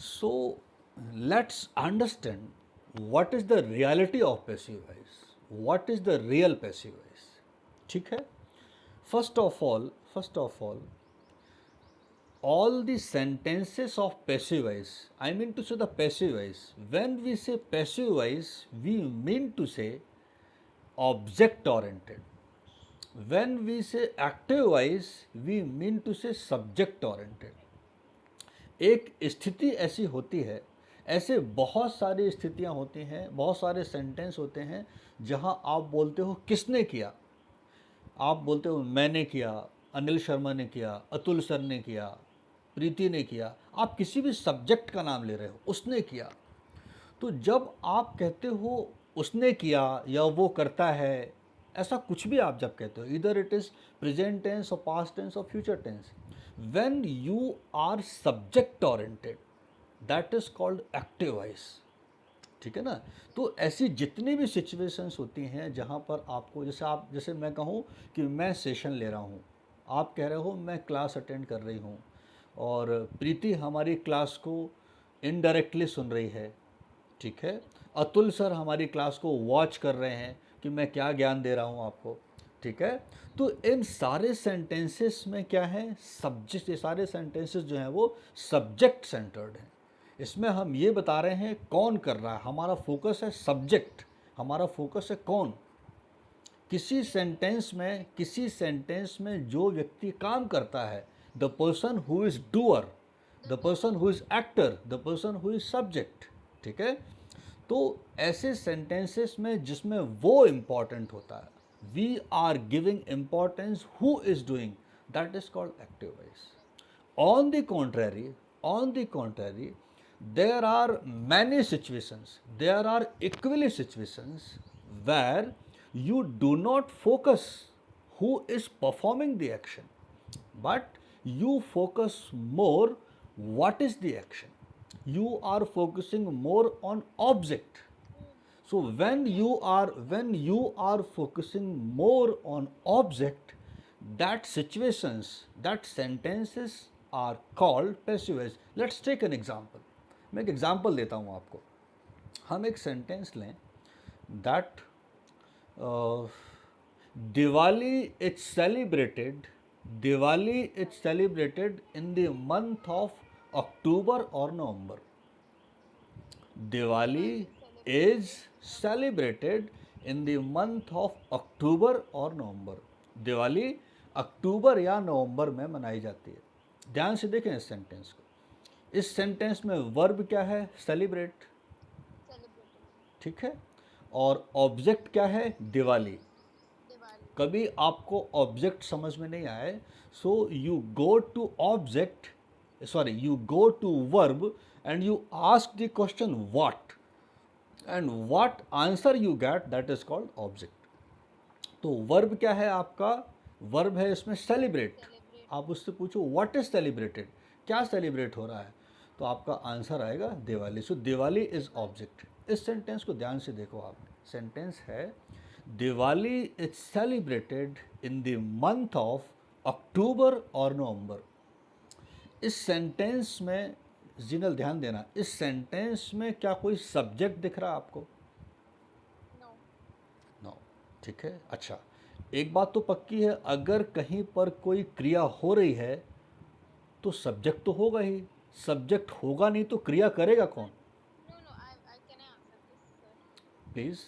So let's understand what is the reality of passive voice. What is the real passive voice? ठीक है. First of all, all the sentences of passive voice, I mean to say the passive voice. When we say passive voice, we mean to say object oriented. When we say active voice, we mean to say subject oriented. एक स्थिति ऐसी होती है, ऐसे बहुत सारी स्थितियां होती हैं, बहुत सारे सेंटेंस होते हैं जहां आप बोलते हो किसने किया, आप बोलते हो मैंने किया, अनिल शर्मा ने किया, अतुल सर ने किया, प्रीति ने किया, आप किसी भी सब्जेक्ट का नाम ले रहे हो, उसने किया. तो जब आप कहते हो उसने किया या वो करता है, ऐसा कुछ भी आप जब कहते हो, इधर इट इज प्रेजेंट टेंस और पास्ट टेंस और future tense, when you are subject oriented, that is called active voice. ठीक है ना. तो ऐसी जितनी भी सिचुएशंस होती हैं जहाँ पर आपको, जैसे मैं कहूँ कि मैं सेशन ले रहा हूँ, आप कह रहे हो मैं क्लास अटेंड कर रही हूँ, और प्रीति हमारी क्लास को इनडायरेक्टली सुन रही है. ठीक है. अतुल सर हमारी क्लास को वॉच कर रहे हैं कि मैं क्या ज्ञान दे रहा हूँ आपको. ठीक है. तो इन सारे सेंटेंसेस में क्या है, सब्जेक्ट. ये सारे सेंटेंसेस जो हैं वो सब्जेक्ट सेंटर्ड हैं. इसमें हम ये बता रहे हैं कौन कर रहा है, हमारा फोकस है सब्जेक्ट, हमारा फोकस है कौन. किसी सेंटेंस में जो व्यक्ति काम करता है, the person who is doer, the person who is actor, the person who is subject. ठीक है. तो ऐसे सेंटेंसेस में जिसमें वो इम्पॉर्टेंट होता है, we are giving importance who is doing, that is called active voice. On the contrary, there are many situations, there are equally situations where you do not focus who is performing the action, but you focus more what is the action. You are focusing more on object. So when you are focusing more on object, that sentences are called passive voice. Let's take an example. मैं एक example देता हूँ आपको. हम एक sentence लें, that Diwali is celebrated in the month of October और November. Diwali is celebrated in the month of October और नवंबर. दिवाली अक्टूबर या नवंबर में मनाई जाती है. ध्यान से देखें इस सेंटेंस को. इस सेंटेंस में वर्ब क्या है, सेलिब्रेट. ठीक है. और ऑब्जेक्ट क्या है, दिवाली. कभी आपको ऑब्जेक्ट समझ में नहीं आए, so you go to verb and you ask the question what, and what answer you get, that is called object. तो वर्ब क्या है आपका, वर्ब है इसमें सेलिब्रेट. आप उससे पूछो व्हाट इज सेलिब्रेटेड, क्या सेलिब्रेट हो रहा है, तो आपका आंसर आएगा दिवाली. सो दिवाली इज ऑब्जेक्ट. इस सेंटेंस को ध्यान से देखो आप. सेंटेंस है Diwali is celebrated in the month of October और नवंबर. इस सेंटेंस में जिनल ध्यान देना, इस सेंटेंस में क्या कोई सब्जेक्ट दिख रहा है आपको? नो. ठीक है. अच्छा, एक बात तो पक्की है, अगर कहीं पर कोई क्रिया हो रही है तो सब्जेक्ट तो होगा ही. सब्जेक्ट होगा नहीं तो क्रिया करेगा कौन? प्लीज.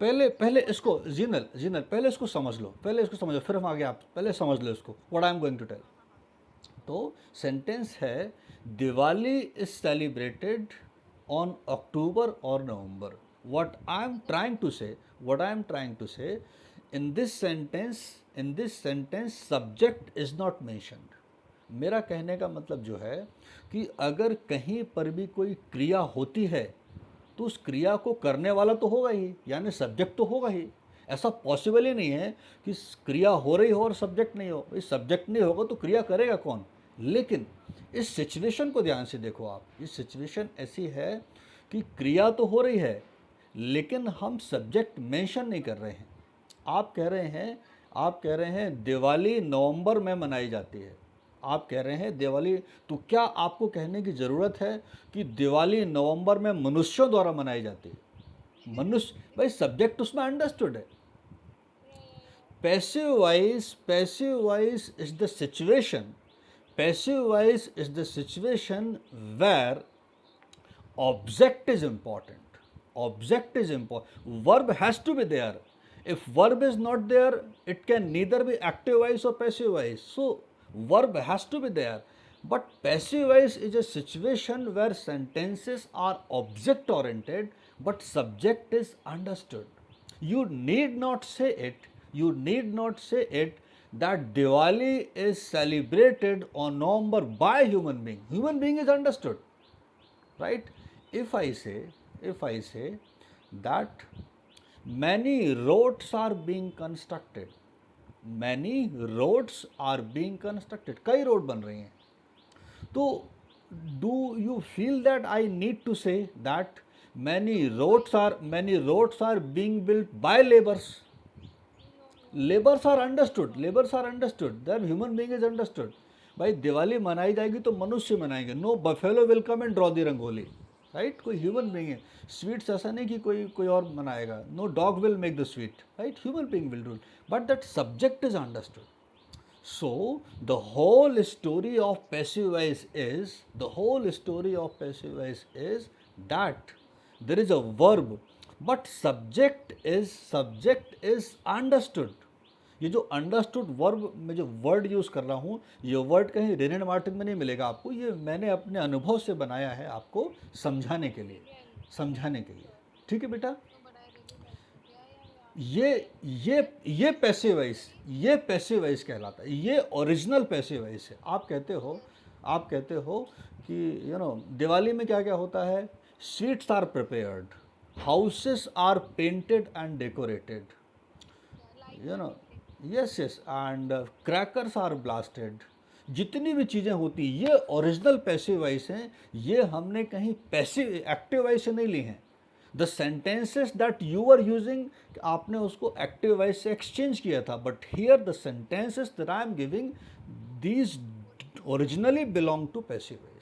पहले इसको जिनल पहले इसको समझ लो, फिर हम आगे. आप पहले समझ लो इसको, what I am going to tell. तो सेंटेंस है Diwali is celebrated on October और November. what I am trying to say, in this sentence subject is not mentioned. मेरा कहने का मतलब जो है कि अगर कहीं पर भी कोई क्रिया होती है तो उस क्रिया को करने वाला तो होगा ही, यानी सब्जेक्ट तो होगा ही. ऐसा पॉसिबल ही नहीं है कि क्रिया हो रही हो और सब्जेक्ट नहीं हो. इस सब्जेक्ट नहीं होगा तो क्रिया करेगा कौन? लेकिन इस सिचुएशन को ध्यान से देखो आप. इस सिचुएशन ऐसी है कि क्रिया तो हो रही है लेकिन हम सब्जेक्ट मेंशन नहीं कर रहे हैं. आप कह रहे हैं दिवाली नवंबर में मनाई जाती है। आप कह रहे हैं दिवाली, तो क्या आपको कहने की ज़रूरत है कि दिवाली नवंबर में मनुष्यों द्वारा मनाई जाती है? मनुष्य, भाई सब्जेक्ट उसमें अंडरस्टूड है। Passive voice is the situation, passive voice is the situation where object is important, verb has to be there. If verb is not there, it can neither be active voice or passive voice, so verb has to be there. But passive voice is a situation where sentences are object oriented but subject is understood. You need not say it that Diwali is celebrated on November by human being is understood, right? If I say that many roads are being constructed, कई road बन रही हैं, तो do you feel that I need to say that many roads are being built by laborers? Laborers are understood, that human being is understood. भाई दिवाली मनाई जाएगी तो मनुष्य मनाएंगे, no buffalo will come and draw the rangoli, right? कोई human being है। Sweets ऐसा नहीं कि कोई और मनाएगा, no dog will make the sweet, right? Human being will do, but that subject is understood. So the whole story of passive voice is that there is a verb but subject is understood. ये जो understood verb में जो word use कर रहा हूँ, ये word कहीं रेनेड Martin में नहीं मिलेगा आपको, ये मैंने अपने अनुभव से बनाया है आपको समझाने के लिए. ठीक है बेटा? ये पैसिव वॉइस कहलाता है, ये ओरिजिनल पैसिव वॉइस है. आप कहते हो कि दिवाली में क्या क्या होता है? Sweets are prepared, houses are painted and decorated, yes, and crackers are blasted. जितनी भी चीज़ें होती, ये ओरिजिनल पैसिव वॉइस हैं, ये हमने कहीं पैसिव एक्टिव वॉइस से नहीं ली हैं. The sentences that you are using, आपने उसको एक्टिव वॉइस से एक्सचेंज किया था, but here the sentences that I am giving, these originally belong to passive voice.